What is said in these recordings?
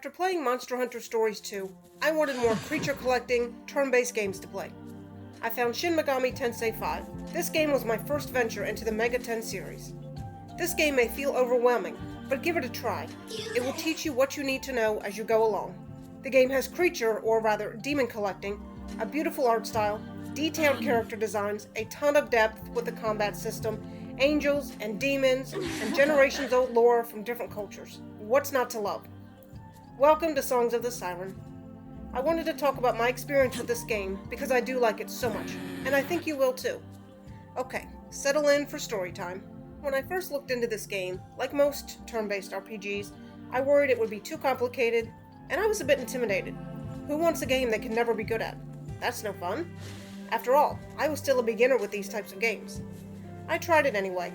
After playing Monster Hunter Stories 2, I wanted more creature-collecting, turn-based games to play. I found Shin Megami Tensei V. This game was my first venture into the Mega 10 series. This game may feel overwhelming, but give it a try. It will teach you what you need to know as you go along. The game has creature, or rather demon collecting, a beautiful art style, detailed character designs, a ton of depth with the combat system, angels and demons, and generations-old lore from different cultures. What's not to love? Welcome to Songs of the Siren. I wanted to talk about my experience with this game because I do like it so much, and I think you will too. Okay, settle in for story time. When I first looked into this game, like most turn-based RPGs, I worried it would be too complicated, and I was a bit intimidated. Who wants a game they can never be good at? That's no fun. After all, I was still a beginner with these types of games. I tried it anyway.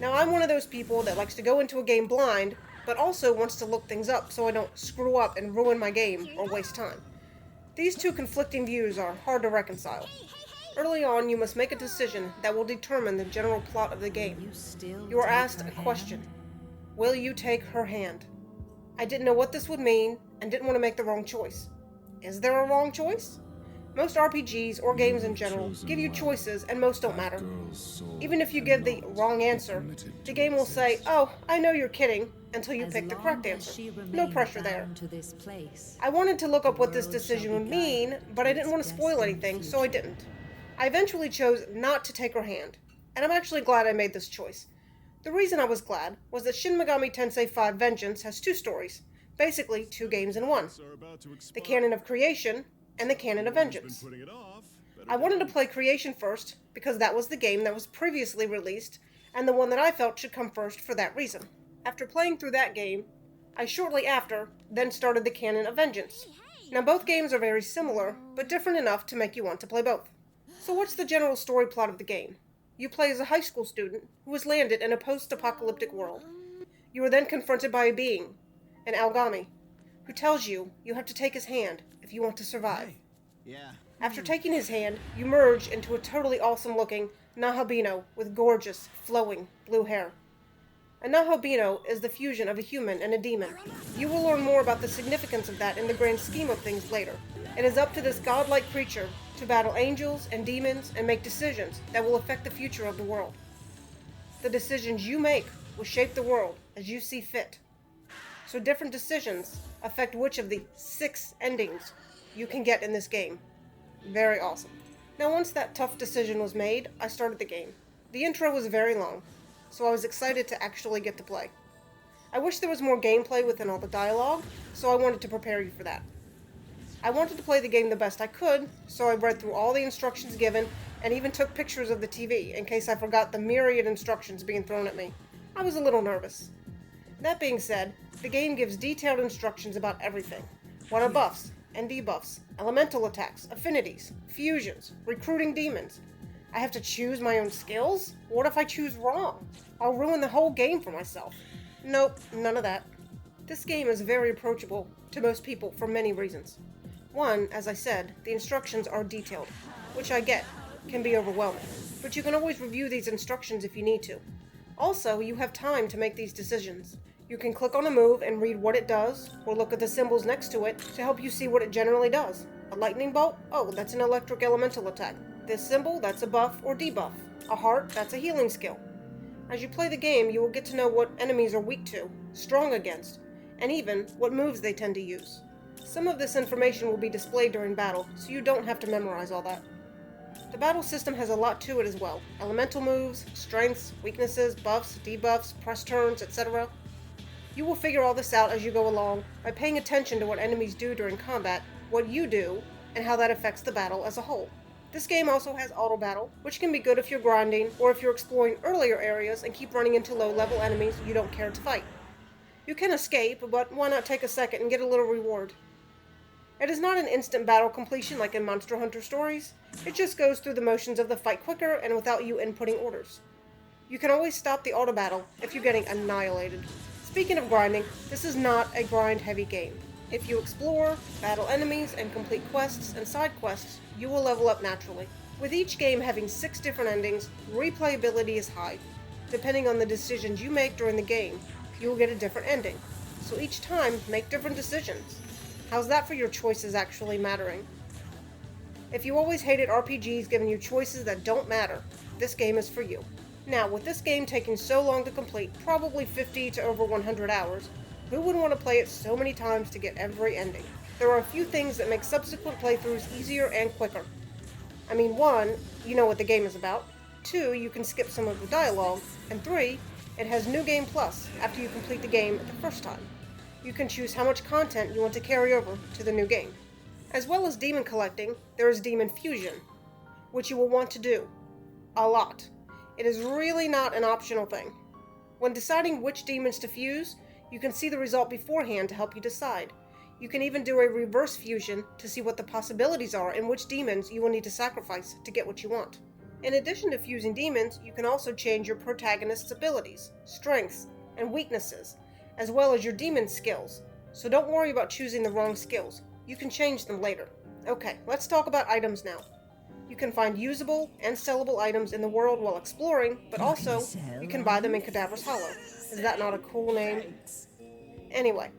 Now I'm one of those people that likes to go into a game blind, but also wants to look things up so I don't screw up and ruin my game or waste time. These two conflicting views are hard to reconcile. Early on, you must make a decision that will determine the general plot of the game. You are asked a question. Will you take her hand? I didn't know what this would mean and didn't want to make the wrong choice. Is there a wrong choice? Most RPGs, or games in general, give you choices and most don't matter. Even if you give the wrong answer, the game will say, "Oh, I know you're kidding," until you pick the correct answer. No pressure there. I wanted to look up what this decision would mean, but I didn't want to spoil anything, so I didn't. I eventually chose not to take her hand, and I'm actually glad I made this choice. The reason I was glad was that Shin Megami Tensei V Vengeance has two stories, basically two games in one. The canon of creation and the canon of vengeance. I wanted to play creation first because that was the game that was previously released and the one that I felt should come first for that reason. After playing through that game, I shortly after then started the canon of vengeance. Now both games are very similar, but different enough to make you want to play both. So what's the general story plot of the game? You play as a high school student who has landed in a post-apocalyptic world. You are then confronted by a being, an Algami, who tells you have to take his hand if you want to survive. After taking his hand, you merge into a totally awesome-looking Nahabino with gorgeous, flowing blue hair. A Nahabino is the fusion of a human and a demon. You will learn more about the significance of that in the grand scheme of things later. It is up to this godlike creature to battle angels and demons and make decisions that will affect the future of the world. The decisions you make will shape the world as you see fit. So different decisions affect which of the 6 endings you can get in this game. Very awesome. Now once that tough decision was made, I started the game. The intro was very long, so I was excited to actually get to play. I wish there was more gameplay within all the dialogue, so I wanted to prepare you for that. I wanted to play the game the best I could, so I read through all the instructions given and even took pictures of the TV in case I forgot the myriad instructions being thrown at me. I was a little nervous. That being said, the game gives detailed instructions about everything. What are buffs and debuffs, elemental attacks, affinities, fusions, recruiting demons. I have to choose my own skills? What if I choose wrong? I'll ruin the whole game for myself. Nope, none of that. This game is very approachable to most people for many reasons. One, as I said, the instructions are detailed, which I get can be overwhelming, but you can always review these instructions if you need to. Also, you have time to make these decisions. You can click on a move and read what it does, or look at the symbols next to it to help you see what it generally does. A lightning bolt? Oh, that's an electric elemental attack. This symbol, that's a buff or debuff. A heart, that's a healing skill. As you play the game, you will get to know what enemies are weak to, strong against, and even what moves they tend to use. Some of this information will be displayed during battle, so you don't have to memorize all that. The battle system has a lot to it as well. Elemental moves, strengths, weaknesses, buffs, debuffs, press turns, etc. You will figure all this out as you go along by paying attention to what enemies do during combat, what you do, and how that affects the battle as a whole. This game also has auto battle, which can be good if you're grinding or if you're exploring earlier areas and keep running into low-level enemies you don't care to fight. You can escape, but why not take a second and get a little reward? It is not an instant battle completion like in Monster Hunter Stories. It just goes through the motions of the fight quicker and without you inputting orders. You can always stop the auto battle if you're getting annihilated. Speaking of grinding, this is not a grind-heavy game. If you explore, battle enemies, and complete quests and side quests, you will level up naturally. With each game having 6 different endings, replayability is high. Depending on the decisions you make during the game, you will get a different ending. so each time, make different decisions. How's that for your choices actually mattering? If you always hated RPGs giving you choices that don't matter, this game is for you. Now, with this game taking so long to complete, probably 50 to over 100 hours, who would want to play it so many times to get every ending? There are a few things that make subsequent playthroughs easier and quicker. I mean, 1, you know what the game is about. 2, you can skip some of the dialogue. And 3, it has New Game Plus after you complete the game the first time. You can choose how much content you want to carry over to the new game. As well as demon collecting, there is demon fusion, which you will want to do. A lot. It is really not an optional thing. When deciding which demons to fuse, you can see the result beforehand to help you decide. You can even do a reverse fusion to see what the possibilities are and which demons you will need to sacrifice to get what you want. In addition to fusing demons, you can also change your protagonist's abilities, strengths, and weaknesses, as well as your demon skills. So don't worry about choosing the wrong skills. You can change them later. Okay, let's talk about items now. You can find usable and sellable items in the world while exploring, but also you can buy them in Cadaver's Hollow. Is that not a cool name? Anyway,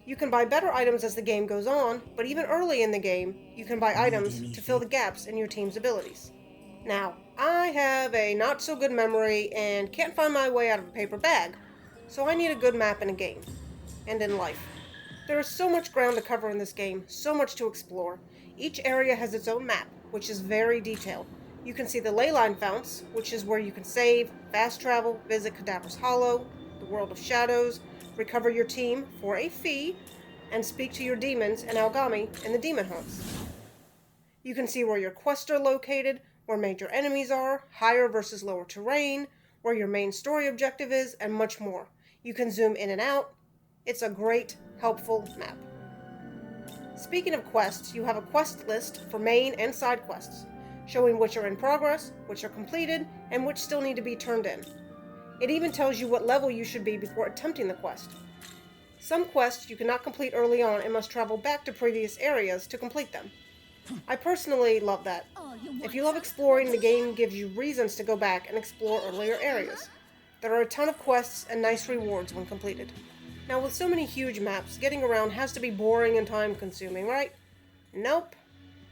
you can buy better items as the game goes on, but even early in the game, you can buy items to fill the gaps in your team's abilities. Now, I have a not-so-good memory and can't find my way out of a paper bag, so I need a good map in a game, and in life. There is so much ground to cover in this game, so much to explore. Each area has its own map, which is very detailed. You can see the leyline founts, which is where you can save, fast travel, visit Cadaver's Hollow, the World of Shadows, recover your team for a fee, and speak to your demons and Algami in the demon haunts. You can see where your quests are located, where major enemies are, higher versus lower terrain, where your main story objective is, and much more. You can zoom in and out. It's a great, helpful map. Speaking of quests, you have a quest list for main and side quests, showing which are in progress, which are completed, and which still need to be turned in. It even tells you what level you should be before attempting the quest. Some quests you cannot complete early on and must travel back to previous areas to complete them. I personally love that. If you love exploring, the game gives you reasons to go back and explore earlier areas. There are a ton of quests and nice rewards when completed. Now, with so many huge maps, getting around has to be boring and time-consuming, right? Nope.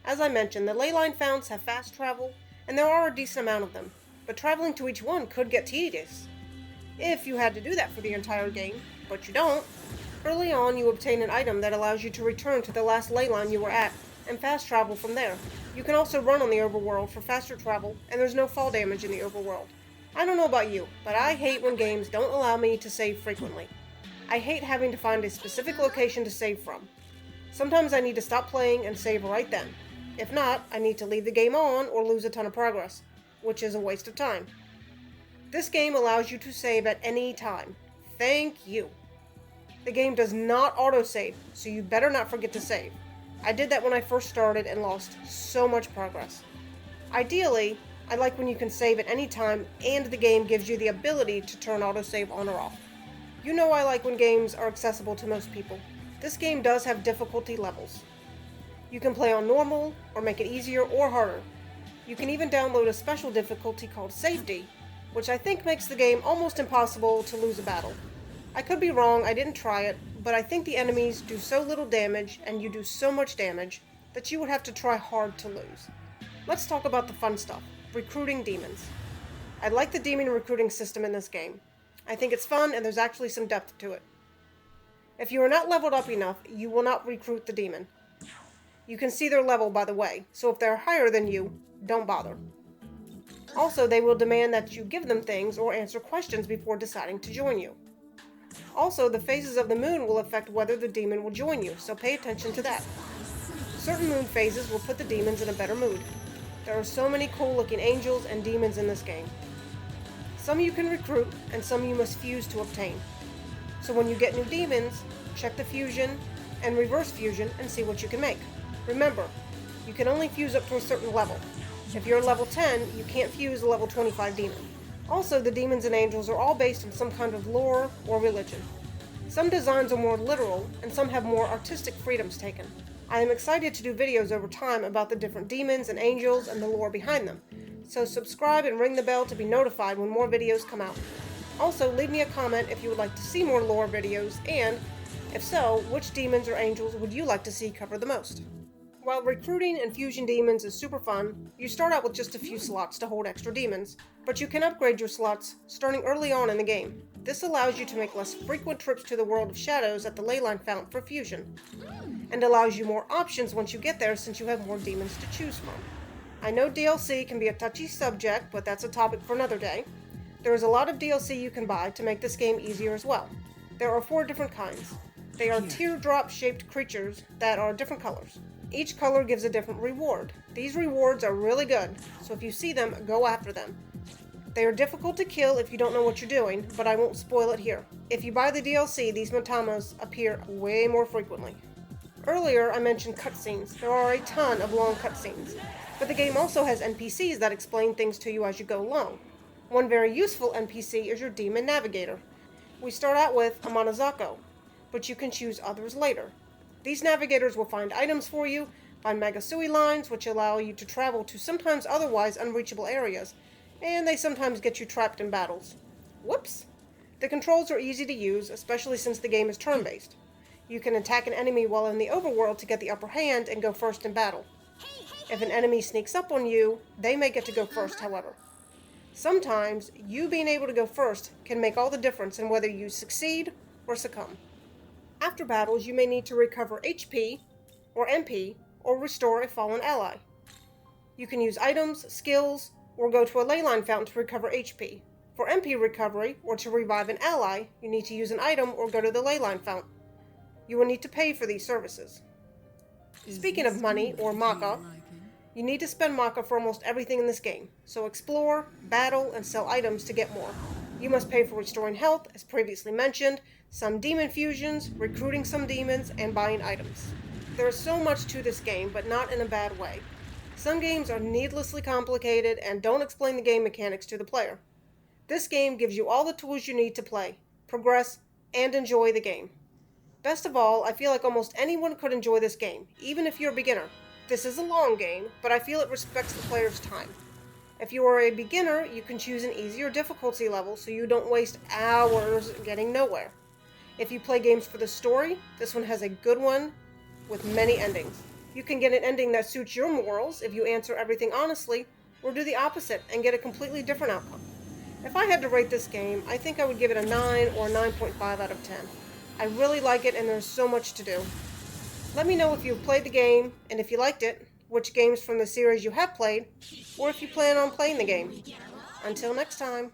As I mentioned, the leyline founts have fast travel, and there are a decent amount of them, but traveling to each one could get tedious. If you had to do that for the entire game, but you don't. Early on, you obtain an item that allows you to return to the last leyline you were at, and fast travel from there. You can also run on the overworld for faster travel, and there's no fall damage in the overworld. I don't know about you, but I hate when games don't allow me to save frequently. I hate having to find a specific location to save from. Sometimes I need to stop playing and save right then. If not, I need to leave the game on or lose a ton of progress, which is a waste of time. This game allows you to save at any time. Thank you. The game does not autosave, so you better not forget to save. I did that when I first started and lost so much progress. Ideally, I like when you can save at any time and the game gives you the ability to turn autosave on or off. You know I like when games are accessible to most people. This game does have difficulty levels. You can play on normal, or make it easier or harder. You can even download a special difficulty called Safety, which I think makes the game almost impossible to lose a battle. I could be wrong, I didn't try it, but I think the enemies do so little damage and you do so much damage that you would have to try hard to lose. Let's talk about the fun stuff, recruiting demons. I like the demon recruiting system in this game. I think it's fun and there's actually some depth to it. If you are not leveled up enough, you will not recruit the demon. You can see their level by the way, so if they're higher than you, don't bother. Also, they will demand that you give them things or answer questions before deciding to join you. Also, the phases of the moon will affect whether the demon will join you, so pay attention to that. Certain moon phases will put the demons in a better mood. There are so many cool looking angels and demons in this game. Some you can recruit, and some you must fuse to obtain. So when you get new demons, check the fusion and reverse fusion and see what you can make. Remember, you can only fuse up to a certain level. If you're level 10, you can't fuse a level 25 demon. Also, the demons and angels are all based on some kind of lore or religion. Some designs are more literal, and some have more artistic freedoms taken. I am excited to do videos over time about the different demons and angels and the lore behind them, so subscribe and ring the bell to be notified when more videos come out. Also, leave me a comment if you would like to see more lore videos, and If so, which demons or angels would you like to see covered the most? While recruiting and fusion demons is super fun, you start out with just a few slots to hold extra demons, but you can upgrade your slots starting early on in the game. This allows you to make less frequent trips to the World of Shadows at the Leyline Fount for fusion, and allows you more options once you get there since you have more demons to choose from. I know DLC can be a touchy subject, but that's a topic for another day. There is a lot of DLC you can buy to make this game easier as well. There are 4 different kinds. They are teardrop-shaped creatures that are different colors. Each color gives a different reward. These rewards are really good, so if you see them, go after them. They are difficult to kill if you don't know what you're doing, but I won't spoil it here. If you buy the DLC, these Matamas appear way more frequently. Earlier, I mentioned cutscenes. There are a ton of long cutscenes, but the game also has NPCs that explain things to you as you go along. One very useful NPC is your Demon Navigator. We start out with Amanazako, but you can choose others later. These navigators will find items for you, find Magasui lines, which allow you to travel to sometimes otherwise unreachable areas, and they sometimes get you trapped in battles. Whoops! The controls are easy to use, especially since the game is turn-based. You can attack an enemy while in the overworld to get the upper hand and go first in battle. If an enemy sneaks up on you, they may get to go first, however. Sometimes, you being able to go first can make all the difference in whether you succeed or succumb. After battles, you may need to recover HP, or MP, or restore a fallen ally. You can use items, skills, or go to a Leyline Fountain to recover HP. For MP recovery, or to revive an ally, you need to use an item or go to the Leyline Fountain. You will need to pay for these services. Speaking of money, or Maka, you need to spend Maka for almost everything in this game, so explore, battle, and sell items to get more. You must pay for restoring health, as previously mentioned, some demon fusions, recruiting some demons, and buying items. There is so much to this game, but not in a bad way. Some games are needlessly complicated and don't explain the game mechanics to the player. This game gives you all the tools you need to play, progress, and enjoy the game. Best of all, I feel like almost anyone could enjoy this game, even if you're a beginner. This is a long game, but I feel it respects the player's time. If you are a beginner, you can choose an easier difficulty level so you don't waste hours getting nowhere. If you play games for the story, this one has a good one with many endings. You can get an ending that suits your morals if you answer everything honestly, or do the opposite and get a completely different outcome. If I had to rate this game, I think I would give it a 9 or 9.5 out of 10. I really like it and there's so much to do. Let me know if you've played the game, and if you liked it, which games from the series you have played, or if you plan on playing the game. Until next time.